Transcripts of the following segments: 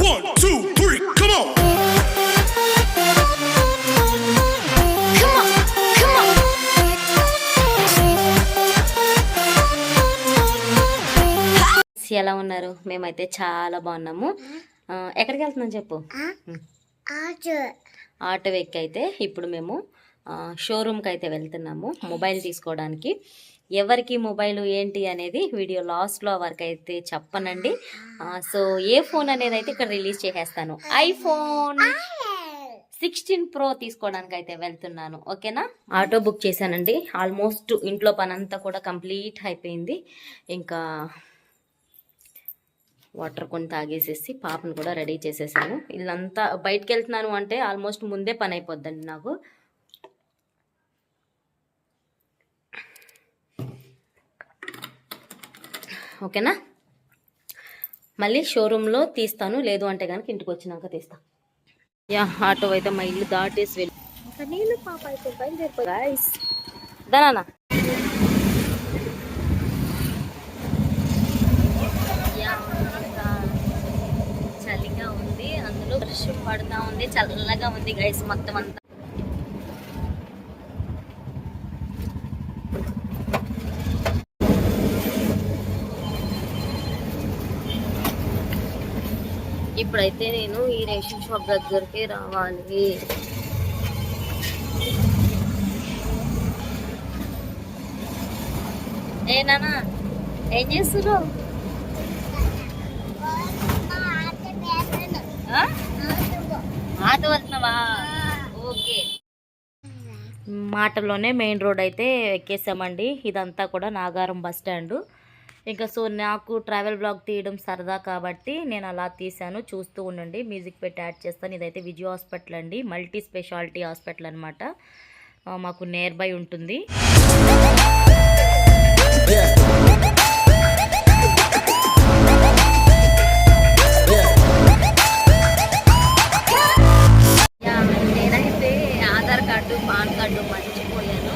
1, 2, 3, come on. ఎలా ఉన్నారు? మేమైతే చాలా బాగున్నాము. ఎక్కడికి వెళ్తున్నాం చెప్పు. ఆటో ఎక్కి అయితే ఇప్పుడు మేము షోరూమ్కి అయితే వెళ్తున్నాము మొబైల్ తీసుకోవడానికి. ఎవరికి మొబైల్ ఏంటి అనేది వీడియో లాస్ట్లో వరకు అయితే చెప్పనండి. సో ఏ ఫోన్ అనేది అయితే ఇక్కడ రిలీజ్ చేసేస్తాను. ఐఫోన్ 16 Pro తీసుకోవడానికి అయితే వెళ్తున్నాను. ఓకేనా? ఆటో బుక్ చేశానండి. ఆల్మోస్ట్ ఇంట్లో పనంతా కూడా కంప్లీట్ అయిపోయింది. ఇంకా వాటర్ కొని తాగేసేసి పాపను కూడా రెడీ చేసేసాను. ఇల్లంతా బయటకు వెళ్తున్నాను అంటే ఆల్మోస్ట్ ముందే పని అయిపోద్దండి నాకు. ఓకేనా? మళ్ళీ షోరూంలో తీస్తాను, లేదు అంటే కనుక ఇంటికి వచ్చినాక తీస్తాను. ఆటో అయితే మా ఇల్లు దాటేసి వెళ్ళి ఇంకా నేను పాప అయితే బయలుదేరిపోయి దానా చలిగా ఉంది, అందులో వర్షం పడుతూ ఉంది, చల్లగా ఉంది గైస్ మొత్తం అంతా. ఇప్పుడైతే నేను ఈ రేషన్ షాప్ దగ్గరికి రావాలి. ఏ నాన్న ఏం చేస్తున్నావు? ఆటో వెళ్తున్నావా? ఓకే. మాటలోనే మెయిన్ రోడ్ అయితే ఎక్కేసామండి. ఇదంతా కూడా నాగారం బస్ స్టాండ్. ఇంకా సో నాకు ట్రావెల్ బ్లాగ్ తీయడం సరదా కాబట్టి నేను అలా తీసాను. చూస్తూ ఉండండి, మ్యూజిక్ పెట్టి యాడ్ చేస్తాను. ఇదైతే విజయ్ హాస్పిటల్ అండి, మల్టీ స్పెషాలిటీ హాస్పిటల్ అనమాట. మాకు నియర్ బై ఉంటుంది. నేనైతే ఆధార్ కార్డు పాన్ కార్డు మర్చిపోయాను.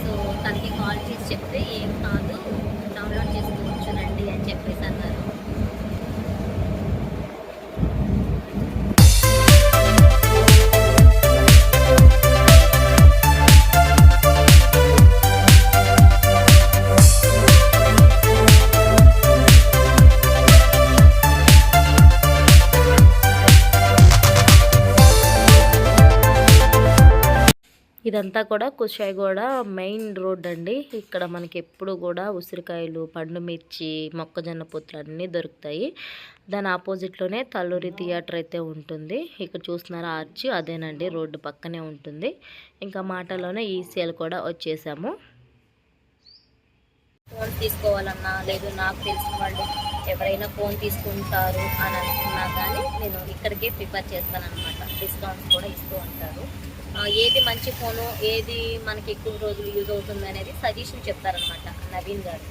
సో తనకి కాల్ చేసి చెప్తే ఏం కాదు, డౌన్లోడ్ చేసుకోవచ్చునండి అని చెప్పేసి అన్నారు. ఇదంతా కూడా కుషాయిగూడ మెయిన్ రోడ్ అండి. ఇక్కడ మనకి ఎప్పుడు కూడా ఉసిరికాయలు, పండు మిర్చి, మొక్కజొన్న పొత్తులు అన్నీ దొరుకుతాయి. దాని ఆపోజిట్లోనే తల్లూరి థియేటర్ అయితే ఉంటుంది. ఇక్కడ చూస్తున్నారా ఆర్చ్, అదేనండి రోడ్డు పక్కనే ఉంటుంది. ఇంకా మాటలోనే ఈసీఎల్ కూడా వచ్చేసాము. ఫోన్ తీసుకోవాలన్నా, లేదు నాకు తెలిసిన వాళ్ళు ఎవరైనా ఫోన్ తీసుకుంటారు అని అనుకున్నా కానీ నేను ఇక్కడికే ప్రిఫర్ చేస్తానన్నమాట. డిస్కౌంట్స్ కూడా ఇస్తూ ఉంటారు. ఏది మంచి ఫోను, ఏది మనకి ఎక్కువ రోజులు యూజ్ అవుతుంది అనేది సజెషన్ చెప్తారనమాట నవీన్ గారు.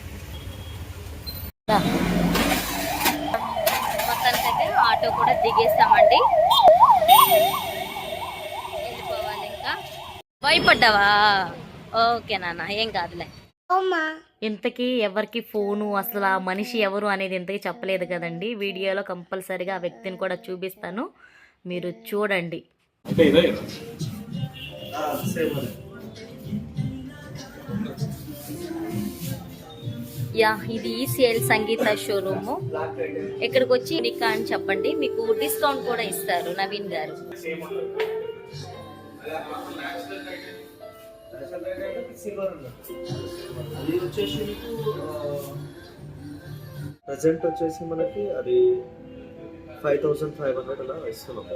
మొత్తానికైతే ఆటో కూడా దిగేస్తామండి, వెళ్ళిపోవాలి. ఇంకా భయపడ్డావా? ఓకే నాన్న, ఏం కాదులే. ఇంతకీ ఎవరికి ఫోను, అసలు ఆ మనిషి ఎవరు అనేది ఇంతకీ చెప్పలేదు కదండి. వీడియోలో కంపల్సరీగా ఆ వ్యక్తిని కూడా చూపిస్తాను, మీరు చూడండి. ఇది ఈసీఎల్ సంగీత షోరూము. ఇక్కడికి వచ్చి నికా అని చెప్పండి, మీకు డిస్కౌంట్ కూడా ఇస్తారు నవీన్ గారు. ప్రజెంట్ వచ్చేసి మనకి అది 5500 అలా ఇస్తున్నాం.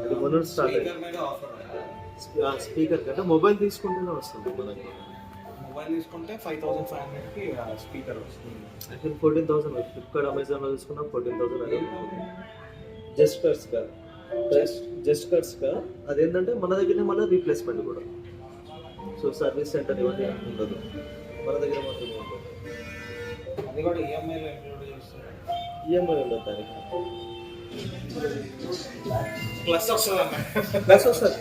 అది మొన్న స్టార్ట్ అయింది. స్పీకర్ కంటే మొబైల్ తీసుకుంటూనే వస్తుంది మనకి. మొబైల్ తీసుకుంటే 5500కి స్పీకర్ వస్తుంది. యాక్చువల్ 14000 ఫ్లిప్కార్ట్, అమెజాన్లో తీసుకున్నా 14000 అనేది జస్ట్ కట్స్గా. అదేంటంటే మన దగ్గరనే మళ్ళీ రీప్లేస్మెంట్ కూడా. సో సర్వీస్ సెంటర్ ఇవన్నీ ఉండదు, మన దగ్గర మాత్రం ఉంటుంది. అది కూడా ఈఎంఐలో ఇంక్లూడ్ చేస్తారు. ఈఎంఐ ఉండదు దానికి. ప్లస్ వస్తుంది.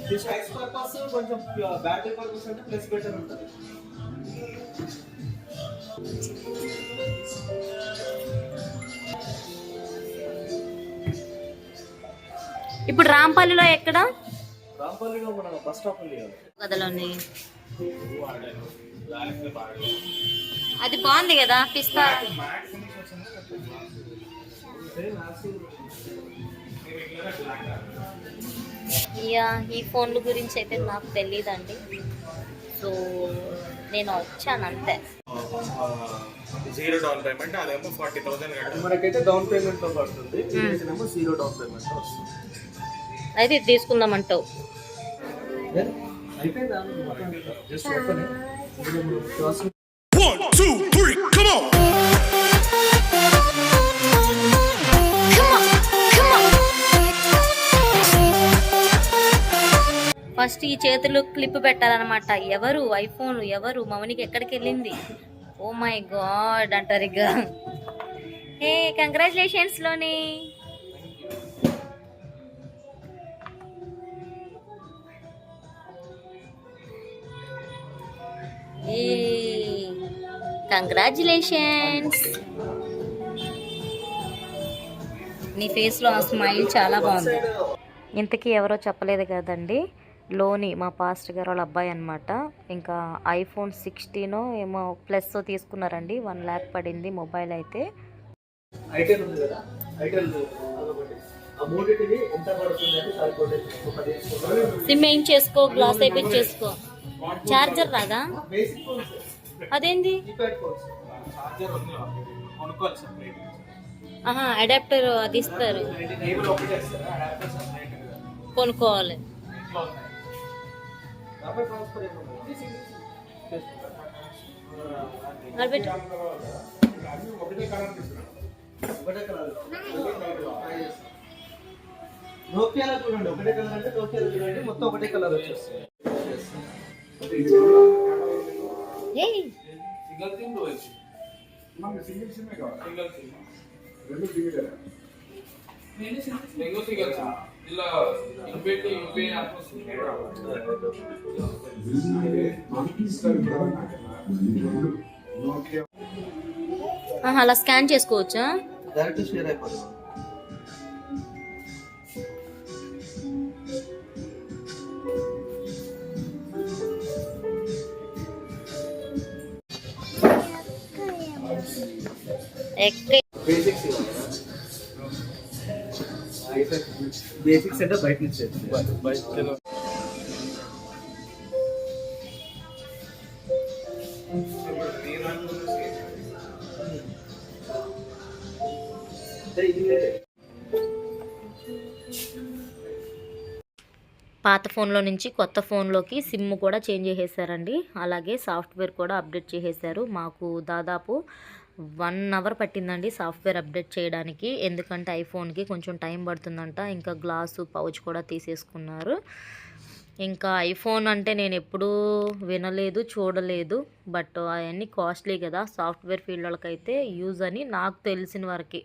ప్రైస్ పర్పస్ కొంచెం బ్యాటరీ పర్పస్ అంటే ప్లస్ బెటర్ ఉంటుంది. ఇప్పుడు రాంపల్లిలో ఎక్కడ? రాంపల్లిలో మన బస్ స్టాప్ ఉంది కదా, గదిలోని. అది బాగుంది కదా పిస్తా. యా, ఈ ఫోన్ల గురించి అయితే నాకు తెలియదండి. సో నేను వచ్చాను అంతే. 0 డౌన్ పేమెంట్, అదేమో 40,000 కట్టాలి. మనకైతే డౌన్ పేమెంట్ తో పడుతుంది, ఇదేమో 0 డౌన్ పేమెంట్ తో వస్తుంది. అయితే ఇది తీసుకుందామంటావు? అయిపోయిందా? Just open. 1, 2, 3, come on! First ఈ చేతులు క్లిప్ పెట్టాలన్నమాట. ఎవరు ఐఫోన్, ఎవరు మౌనికి ఎక్కడికి వెళ్ళింది? ఓ మై గాడ్ అంటారు ఇక. ఏ కంగ్రాచులేషన్స్ లోని. ఏ కంగ్రాచులేషన్స్. నీ ఫేస్ లో ఆ స్మైల్ చాలా బాగుంది. ఇంతకీ ఎవరో చెప్పలేదు కదండి, లోని మా పాస్టర్ గారు వాళ్ళ అబ్బాయి అనమాట. ఇంకా ఐఫోన్ 16 ఏమో ప్లస్ తీసుకున్నారండి. 1 lakh పడింది మొబైల్ అయితే. ఐటెల్ ఉంది కదా, ఐటెల్ అదొకటి. ఆ మూడింటిని ఎంత పడుతుంది అంటే సరిపోతే సిమ్ ఏం చేసుకో, గ్లాస్ అయిపోయి చేసుకో. చార్జర్ రాదా? బేసిక్ ఫోన్స్, అదేంది? Keypad phones. చార్జర్ ఉంది కొనుక్కోవాలి సెపరేట్. ఆహా, అడాప్టర్ అది ఇస్తారు, కేబుల్ ఒకటే ఇస్తారా? అడాప్టర్ సెపరేట్ కొనుక్కోవాలి. కాబట్టి ట్రాన్స్ఫర్ ఏమన్నా అది పెట్టు. ఒకటే కలర్ తీసుకున్నాం. ఒకటే కలర్. నోకియాలో చూడండి, ఒకటే కలర్ అంటే నోకియాలో చూడండి మొత్తం ఒకటే కలర్ వచ్చేస్తుంది. ఏయ్, సింగిల్ సిమ్ వచ్చి మనకి సింగిల్ సిమ్ కావాలి. సింగిల్ సిమ్ రెండు సింగిల్ సింగిల్ సిమ్ ఇలా ఇంపెట్టి ఇంపే ఆపోజిట్ అలా స్కాన్ చేసుకోవచ్చా? డైరెక్ట్ షేర్ అయిపోతుంది. బేసిక్స్ అంటే బయట నుంచి పాత ఫోన్లో నుంచి కొత్త ఫోన్లోకి సిమ్ కూడా చేంజ్ చేసేసారండి. అలాగే సాఫ్ట్వేర్ కూడా అప్డేట్ చేసేసారు. మాకు దాదాపు 1 hour పట్టిందండి సాఫ్ట్వేర్ అప్డేట్ చేయడానికి. ఎందుకంటే ఐఫోన్కి కొంచెం టైం పడుతుందంట. ఇంకా గ్లాసు పౌచ్ కూడా తీసేసుకున్నారు. ఇంకా ఐఫోన్ అంటే నేను ఎప్పుడూ వినలేదు, చూడలేదు. బట్ అవన్నీ కాస్ట్లీ కదా, సాఫ్ట్వేర్ ఫీల్డ్ వాళ్ళకైతే యూజ్ అని నాకు తెలిసిన వరకు.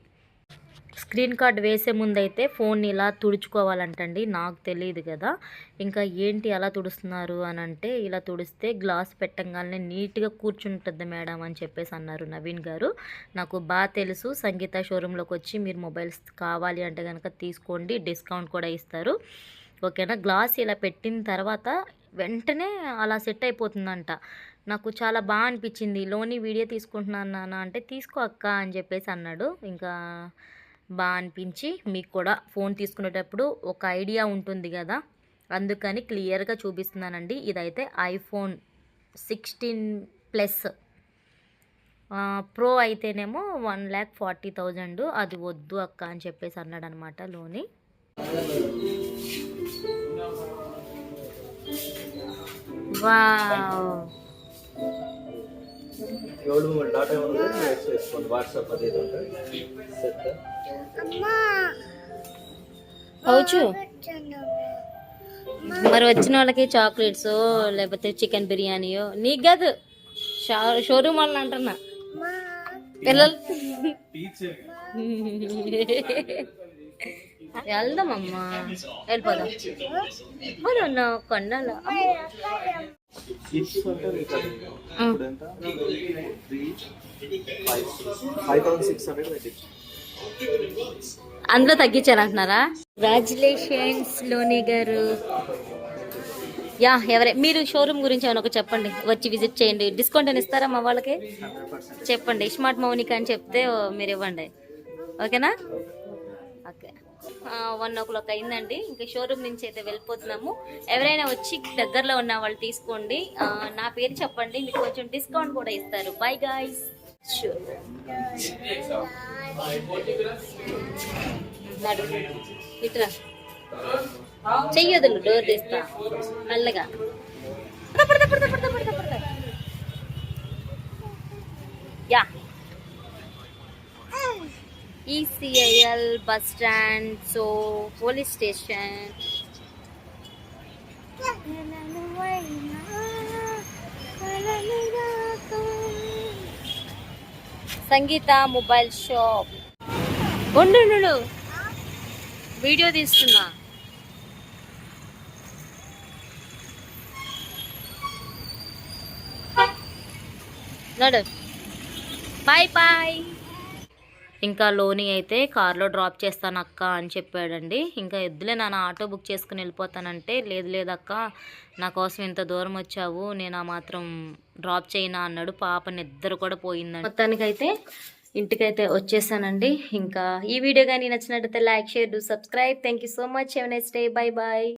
స్క్రీన్ కార్డ్ వేసే ముందైతే ఫోన్ ఇలా తుడుచుకోవాలంటండి, నాకు తెలియదు కదా. ఇంకా ఏంటి అలా తుడుస్తున్నారు అని అంటే, ఇలా తుడిస్తే గ్లాస్ పెట్టంగానే నీట్గా కూర్చుంటుంది మేడం అని చెప్పేసి అన్నారు నవీన్ గారు. నాకు బాగా తెలుసు. సంగీత షోరూంలోకి వచ్చి మీరు మొబైల్స్ కావాలి అంటే కనుక తీసుకోండి, డిస్కౌంట్ కూడా ఇస్తారు, ఓకేనా. గ్లాస్ ఇలా పెట్టిన తర్వాత వెంటనే అలా సెట్ అయిపోతుందంట. నాకు చాలా బాగా అనిపించింది. లోని వీడియో తీసుకుంటున్నాను నాన్న అంటే, తీసుకో అక్క అని చెప్పేసి అన్నాడు. ఇంకా బాగా అనిపించి, మీకు కూడా ఫోన్ తీసుకునేటప్పుడు ఒక ఐడియా ఉంటుంది కదా, అందుకని క్లియర్గా చూపిస్తున్నానండి. ఇదైతే ఐఫోన్ 16 ప్లస్ ప్రో అయితేనేమో 1,40,000. అది వద్దు అక్క అని చెప్పేసి అన్నాడు అనమాట లోని. వావ్, డాటా చేసుకోండి, వాట్సాప్ అది సెట్. అవచ్చు మరి వచ్చిన వాళ్ళకి చాక్లెట్స్ లేకపోతే చికెన్ బిర్యానీయో, నీకు కాదు షోరూమ్ వాళ్ళని అంటున్నా పిల్లలు. వెళ్దామమ్మా, వెళ్ళిపోదాం. కొండలో 5,600 పెట్టింది. అందులో తగ్గించాను అంటున్నారా? కంగ్రాచులేషన్స్ లోని గారు. యా ఎవరే మీరు షోరూమ్ గురించి ఏమైనా ఒక చెప్పండి, వచ్చి విజిట్ చేయండి. డిస్కౌంట్ అని ఇస్తారా మా వాళ్ళకి? చెప్పండి, స్మార్ట్ మౌనిక అని చెప్తే మీరు ఇవ్వండి. ఓకేనా? ఓకే. 1:00 అయిందండి. ఇంకా షోరూమ్ నుంచి అయితే వెళ్ళిపోతున్నాము. ఎవరైనా వచ్చి దగ్గరలో ఉన్న వాళ్ళు తీసుకోండి. నా పేరు చెప్పండి, మీకు కొంచెం డిస్కౌంట్ కూడా ఇస్తారు. Bye guys. ఇట్రా చెయ్యొద్దు, డోర్ తీస్తా మెల్లగా. యా ECIL bus stand, so police station. Sangeetha mobile shop. ఉండు వీడియో తీస్తున్నా. నడు బాయ్ బాయ్. ఇంకా లోని అయితే కార్లో డ్రాప్ చేస్తాను అక్క అని చెప్పాడండి. ఇంకా ఎద్దులే నాన్న ఆటో బుక్ చేసుకుని వెళ్ళిపోతానంటే, లేదు అక్క నా కోసం ఇంత దూరం వచ్చావు, నేను ఆ మాత్రం డ్రాప్ చేయనా అన్నాడు. పాప నిద్ర కూడా పోయిందండి. మొత్తానికైతే ఇంటికైతే వచ్చేసానండి. ఇంకా ఈ వీడియో కానీ నచ్చినట్టయితే like, share, do subscribe. Thank you so much. Have a nice day. Bye bye.